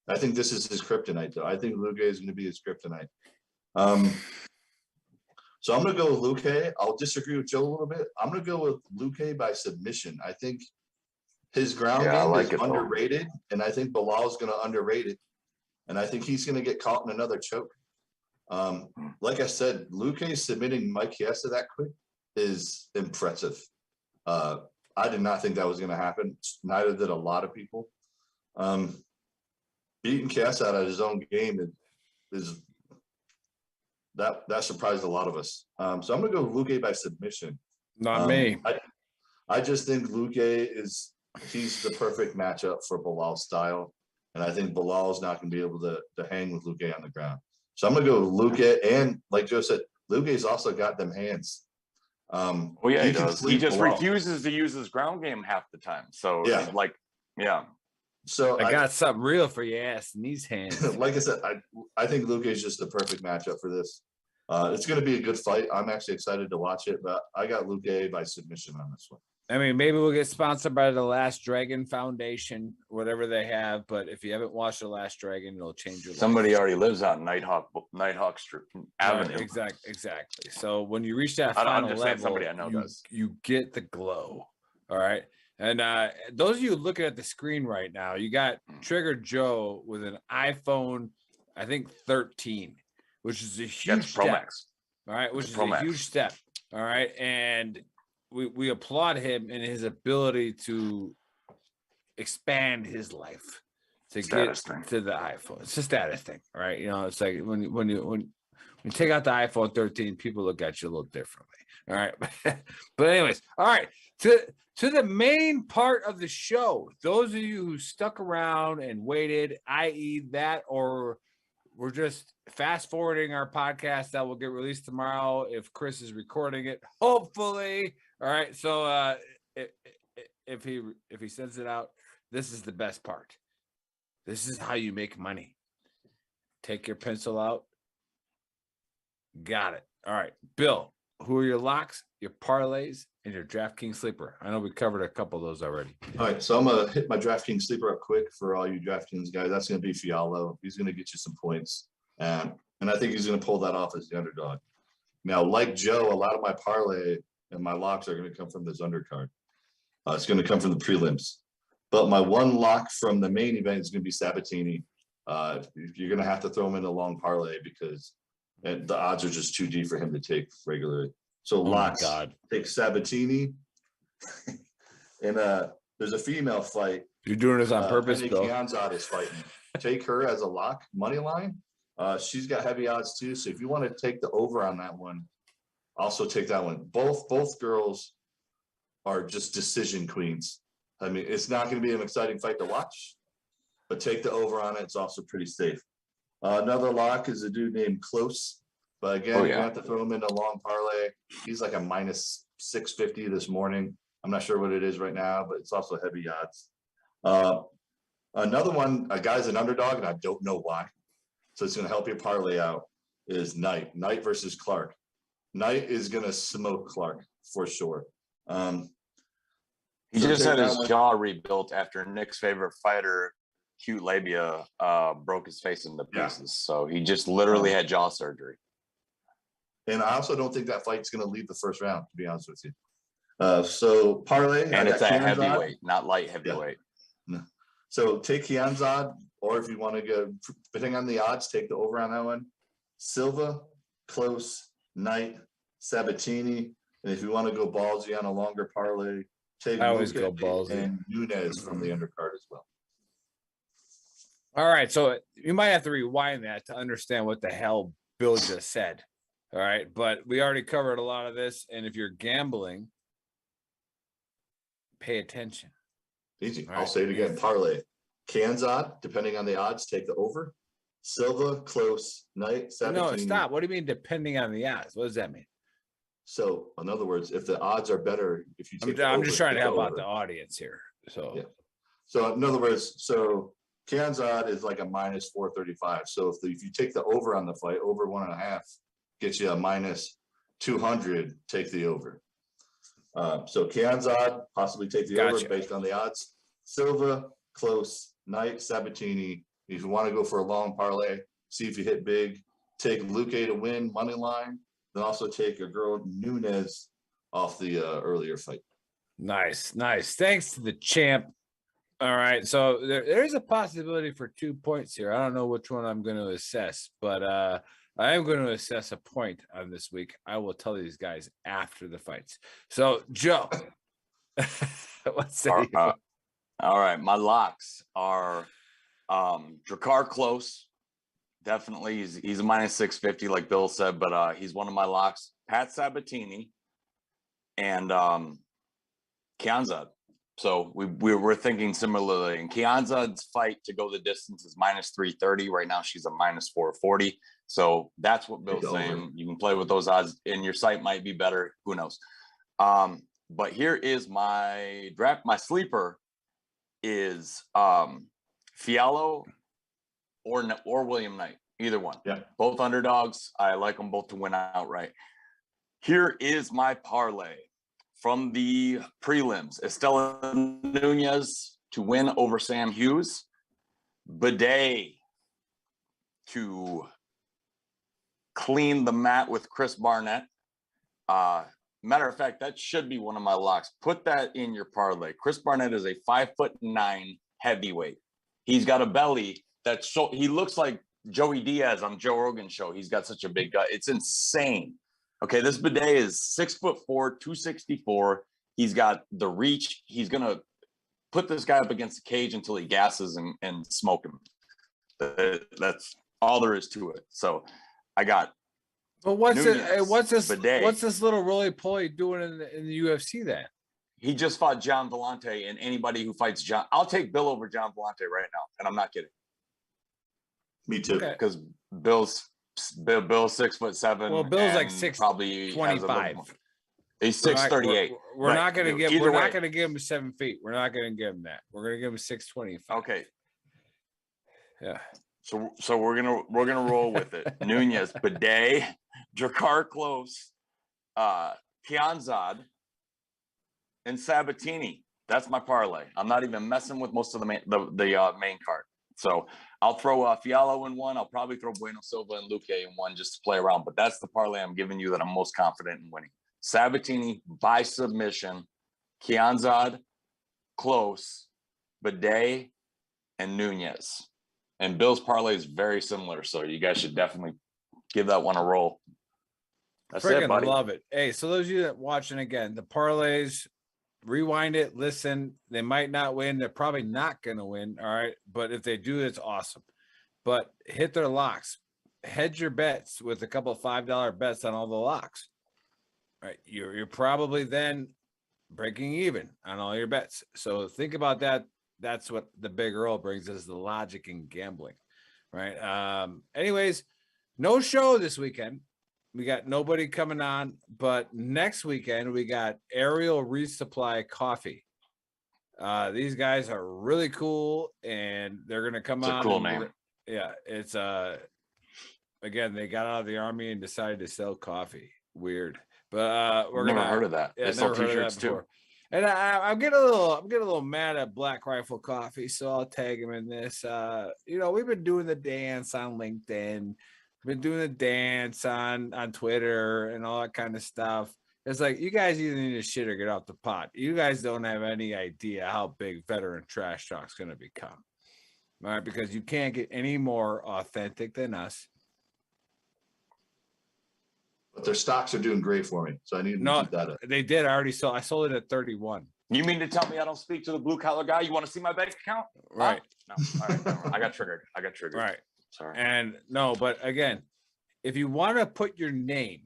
I think this is his kryptonite, though. I think Luque is going to be his kryptonite. So I'm going to go with Luque. I'll disagree with Joe a little bit. I'm going to go with Luque by submission. I think his ground game is underrated, and I think Bilal is going to underrate it. And I think he's going to get caught in another choke. Like I said, Luque submitting Mike Chiesa that quick is impressive. I did not think that was going to happen. Neither did a lot of people. Beating Chiesa out of his own game is that surprised a lot of us. So I'm going to go Luque by submission. Not me. I just think Luque he's the perfect matchup for Bilal's style. And I think Bilal's not going to be able to hang with Luque on the ground. So I'm going to go with Luque. And like Joe said, Luque's also got them hands. He does. He just refuses to use his ground game half the time. So So I got something real for your ass in these hands. Like I said, I think Luque is just the perfect matchup for this. It's going to be a good fight. I'm actually excited to watch it, but I got Luque by submission on this one. I mean, maybe we'll get sponsored by the Last Dragon Foundation, whatever they have. But if you haven't watched the Last Dragon, it'll change your life. Somebody already lives on Nighthawk Street Avenue. Exactly. So when you reach that final level, somebody I know does. You get the glow. All right. And those of you looking at the screen right now, you got Trigger Joe with an iPhone, I think 13, which is a huge step. Pro Max. All right, which is a huge step. All right, and we applaud him in his ability to expand his life to get to the iPhone. It's a status thing, all right? You know, it's like when you take out the iPhone 13, people look at you a little differently. All right, but anyways, all right. To the main part of the show, those of you who stuck around and waited, i.e. that, or we're just fast forwarding our podcast that will get released tomorrow if Chris is recording it, hopefully. All right. So if he sends it out, this is the best part. This is how you make money. Take your pencil out. Got it. All right. Bill, who are your locks, your parlays, and your DraftKings sleeper? I know we covered a couple of those already. All right, so I'm going to hit my DraftKings sleeper up quick for all you DraftKings guys. That's going to be Fialo. He's going to get you some points. And I think he's going to pull that off as the underdog. Now, like Joe, a lot of my parlay and my locks are going to come from this undercard. It's going to come from the prelims. But my one lock from the main event is going to be Sabatini. You're going to have to throw him in a long parlay because the odds are just too deep for him to take regularly. So locks, take Sabatini. And there's a female fight. You're doing this on purpose, Bill. Kianzad is fighting. Take her as a lock, money line. She's got heavy odds too. So if you want to take the over on that one, also take that one. Both girls are just decision queens. I mean, it's not going to be an exciting fight to watch, but take the over on it. It's also pretty safe. Another lock is a dude named Close. But again, you have to throw him in a long parlay. He's like a minus 650 this morning. I'm not sure what it is right now, but it's also heavy odds. Another one, a guy's an underdog, and I don't know why. So it's going to help your parlay out, is Knight versus Clark. Knight is going to smoke Clark for sure. He just had his jaw rebuilt after Nick's favorite fighter, Cute Labia, broke his face into pieces. Yeah. So he just literally had jaw surgery. And I also don't think that fight's going to leave the first round, to be honest with you. So parlay. And it's a heavyweight, not light heavyweight. Yeah. No. So take Kianzad, or if you want to go, depending on the odds, take the over on that one. Silva, Close, Knight, Sabatini. And if you want to go ballsy on a longer parlay, take I always go ballsy. And Nunez from the undercard as well. All right. So you might have to rewind that to understand what the hell Bill just said. All right. But we already covered a lot of this. And if you're gambling, pay attention. Easy. All I'll right. say it again. Parlay. Kanzad, depending on the odds, take the over. Silva, Close, Knight, No, Sabatini. stop. What do you mean depending on the odds? What does that mean? So, in other words, if the odds are better, if you take the I'm over, just trying to take help out over. the audience here. So, Yeah. So, in other words, Kanzad is like a minus 435. So, if you take the over on the fight, over 1.5 gets you a minus 200, take the over. So, Kanzad, possibly take the over based on the odds. Silva, Close, Knight, Sabatini. If you want to go for a long parlay, see if you hit big. Take Luque to win, money line. Then also take a girl Nunez off the earlier fight. Nice. Thanks to the champ. All right. So there's a possibility for 2 points here. I don't know which one I'm going to assess, but I am going to assess a point on this week. I will tell these guys after the fights. So, Joe, what's that? All right. My locks are Drakkar Close. Definitely. He's a minus 650, like Bill said, but he's one of my locks. Pat Sabatini and Kianzad. So we're thinking similarly. And Kianzad's fight to go the distance is minus 330. Right now, she's a minus 440. So that's what Bill's saying. You can play with those odds, and your site might be better. Who knows? But here is my draft. My sleeper is Fiallo or William Knight, either one. Yeah. Both underdogs. I like them both to win outright. Here is my parlay from the prelims. Estela Nunez to win over Sam Hughes. Bidet to clean the mat with Chris Barnett. Matter of fact, that should be one of my locks. Put that in your parlay. Chris Barnett is a 5'9" heavyweight. He's got a belly that's so he looks like Joey Diaz on Joe Rogan's show. He's got such a big gut. It's insane. Okay, this Bidet is 6'4", 264. He's got the reach. He's gonna put this guy up against the cage until he gasses and smoke him. That's all there is to it. So I got. But what's this Bidet. What's this little roly-poly doing in the UFC then? He just fought John Vellante, and anybody who fights John, I'll take Bill over John Vellante right now, and I'm not kidding. Me too. Because Bill's 6'7". Well, Bill's like 6'25". Probably he's 6'38". We're not going to give him 7 feet. We're not going to give him that. We're going to give him 6'25". Okay. Yeah. So we're gonna roll with it. Nunez, Bidet, Drakkar Close, Kianzad, and Sabatini. That's my parlay. I'm not even messing with most of the main card. So I'll throw Fiallo in one. I'll probably throw Bueno Silva and Luque in one just to play around. But that's the parlay I'm giving you that I'm most confident in winning. Sabatini by submission, Kianzad, Close, Bidet, and Nunez. And Bill's parlay is very similar, so you guys should definitely give that one a roll. That's it, buddy. Love it. Hey, so those of you that watching again, the parlays, rewind it, listen. They might not win. They're probably not going to win. All right. But if they do, it's awesome. But hit their locks. Hedge your bets with a couple of $5 bets on all the locks. All right. You're probably then breaking even on all your bets. So think about that. That's what the Big Earl brings is the logic in gambling. Right. Anyways, no show this weekend. We got nobody coming on, but next weekend we got Ariel Resupply Coffee. These guys are really cool, and they're gonna come on. It's a cool name. Yeah, it's again, they got out of the army and decided to sell coffee. Weird, but we're never heard of that. Yeah, they sell t-shirts too. And I'm getting a little mad at Black Rifle Coffee, so I'll tag him in this. We've been doing the dance on LinkedIn. Been doing the dance on Twitter and all that kind of stuff. It's like you guys either need to shit or get off the pot. You guys don't have any idea how big Veteran Trash Talk is going to become. All right, because you can't get any more authentic than us. But their stocks are doing great for me, so I need to keep that up. They did. I sold it at 31. You mean to tell me I don't speak to the blue collar guy? You want to see my bank account? Right. No. All right. I got triggered. Right. Sorry. And no, but again, if you want to put your name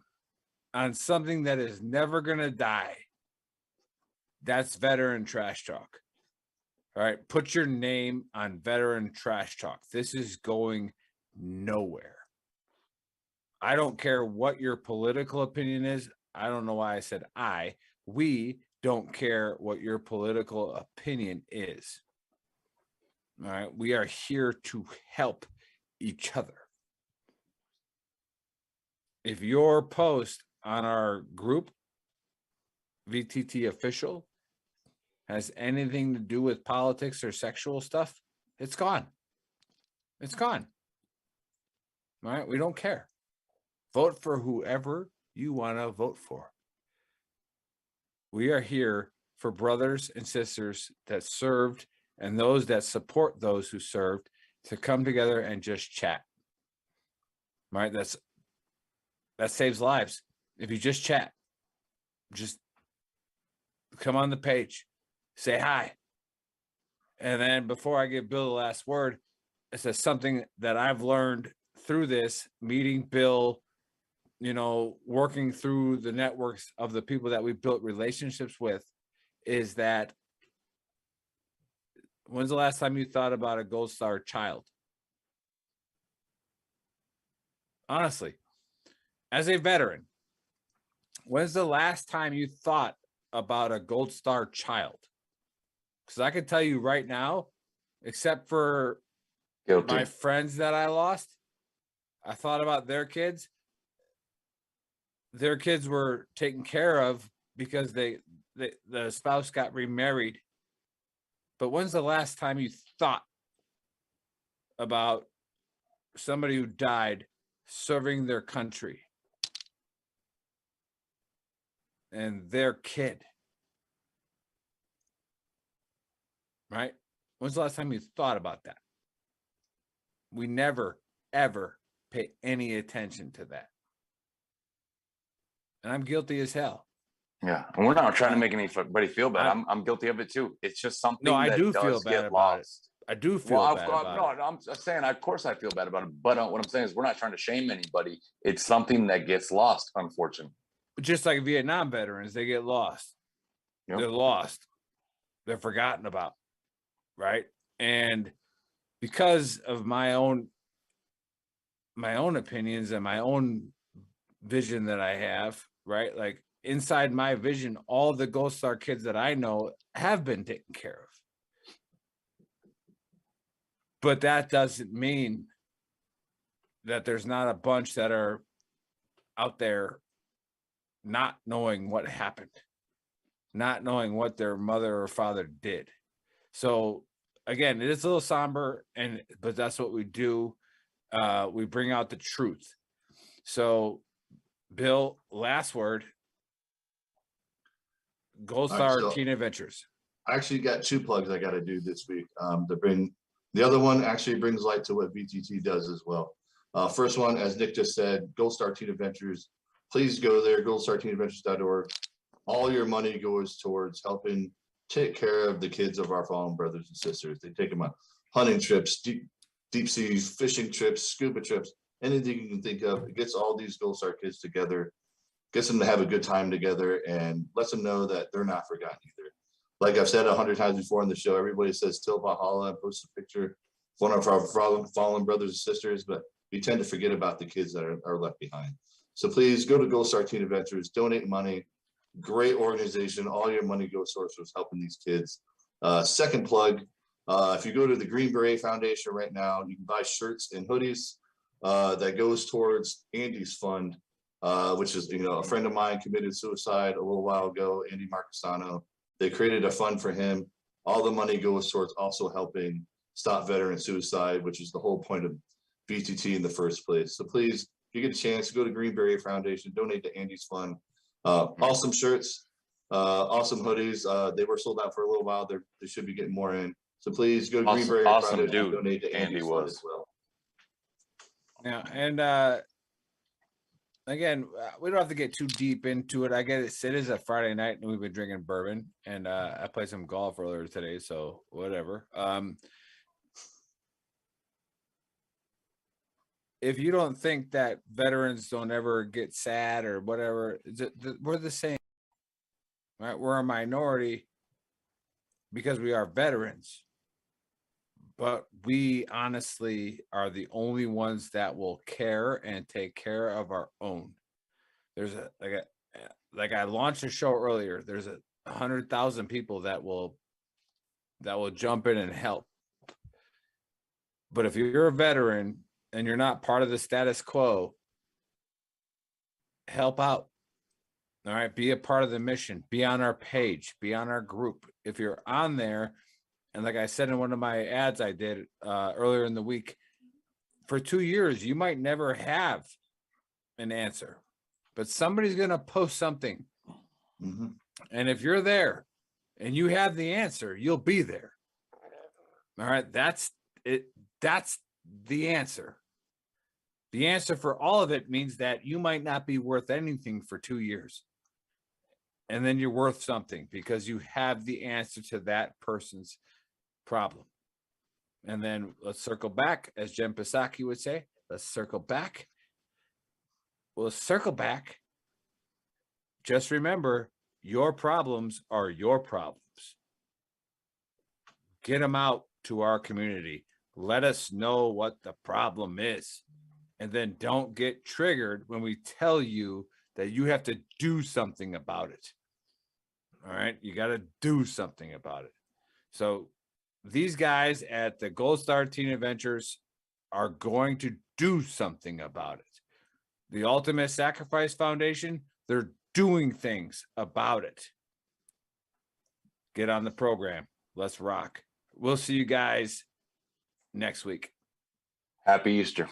on something that is never going to die, that's Veteran Trash Talk. All right. Put your name on Veteran Trash Talk. This is going nowhere. I don't care what your political opinion is. I don't know why I said I. We don't care what your political opinion is. All right. We are here to help each other. If your post on our group, VTT official, has anything to do with politics or sexual stuff, it's gone. It's gone. All right. We don't care. Vote for whoever you want to vote for. We are here for brothers and sisters that served and those that support those who served to come together and just chat. All right. That saves lives. If you just chat, just come on the page, say hi. And then before I give Bill the last word, it says something that I've learned through this meeting Bill, working through the networks of the people that we built relationships with, is that when's the last time you thought about a Gold Star child? Honestly, as a veteran, when's the last time you thought about a Gold Star child? Because I can tell you right now, except for my friends that I lost, I thought about their kids. Their kids were taken care of because the spouse got remarried. But when's the last time you thought about somebody who died serving their country and their kid? Right? When's the last time you thought about that? We never, ever pay any attention to that. And I'm guilty as hell. Yeah, and we're not trying to make anybody feel bad. I'm guilty of it too. It's just something. No, I that do does feel bad get about lost. it. I do feel bad about it. No, I'm saying, of course, I feel bad about it. But what I'm saying is, we're not trying to shame anybody. It's something that gets lost, unfortunately. Just like Vietnam veterans, they get lost. Yep. They're lost. They're forgotten about, right? And because of my own opinions and my own vision that I have, right? Like inside my vision, all the Gold Star kids that I know have been taken care of. But that doesn't mean that there's not a bunch that are out there not knowing what happened, not knowing what their mother or father did. So again, it is a little somber, but that's what we do. We bring out the truth. So Bill, last word. Gold Star Teen Adventures. I actually got 2 plugs I got to do this week. The other one actually brings light to what VTT does as well. First one, as Nick just said, Gold Star Teen Adventures. Please go there, goldstarteenadventures.org. All your money goes towards helping take care of the kids of our fallen brothers and sisters. They take them on hunting trips, deep sea fishing trips, scuba trips, anything you can think of. It gets all these Gold Star kids together, gets them to have a good time together, and lets them know that they're not forgotten either. Like I've said 100 times before on the show, everybody says Till Valhalla and posts a picture of one of our fallen brothers and sisters, but we tend to forget about the kids that are left behind. So please go to Gold Star Teen Adventures, donate money. Great organization. All your money goes towards helping these kids. Second plug, if you go to the Green Beret Foundation right now, you can buy shirts and hoodies that goes towards Andy's fund, which is, a friend of mine committed suicide a little while ago, Andy Marcasano. They created a fund for him. All the money goes towards also helping stop veteran suicide, which is the whole point of VTT in the first place. So please, if you get a chance, go to Green Beret Foundation, donate to Andy's fund. Awesome shirts, awesome hoodies. They were sold out for a little while. They should be getting more in. So please go to Green Beret Foundation and donate to Andy's fund as well. Yeah, and again, we don't have to get too deep into it. I guess it is a Friday night and we've been drinking bourbon, and I played some golf earlier today, so whatever. If you don't think that veterans don't ever get sad or whatever, we're the same, right? We're a minority because we are veterans, but we honestly are the only ones that will care and take care of our own. There's like I launched a show earlier. There's 100,000 people that will jump in and help. But if you're a veteran and you're not part of the status quo, help out. All right, be a part of the mission. Be on our page. Be on our group. If you're on there, and like I said in one of my ads I did earlier in the week, for 2 years you might never have an answer, but somebody's going to post something. Mm-hmm. And if you're there and you have the answer, you'll be there. All right, that's it. That's the answer. The answer for all of it means that you might not be worth anything for 2 years. And then you're worth something because you have the answer to that person's problem. And then let's circle back, as Jen Psaki would say. Let's circle back. Well, circle back. Just remember, your problems are your problems. Get them out to our community. Let us know what the problem is. And then don't get triggered when we tell you that you have to do something about it. All right. You got to do something about it. So these guys at the Gold Star Teen Adventures are going to do something about it. The Ultimate Sacrifice Foundation, they're doing things about it. Get on the program. Let's rock. We'll see you guys next week. Happy Easter.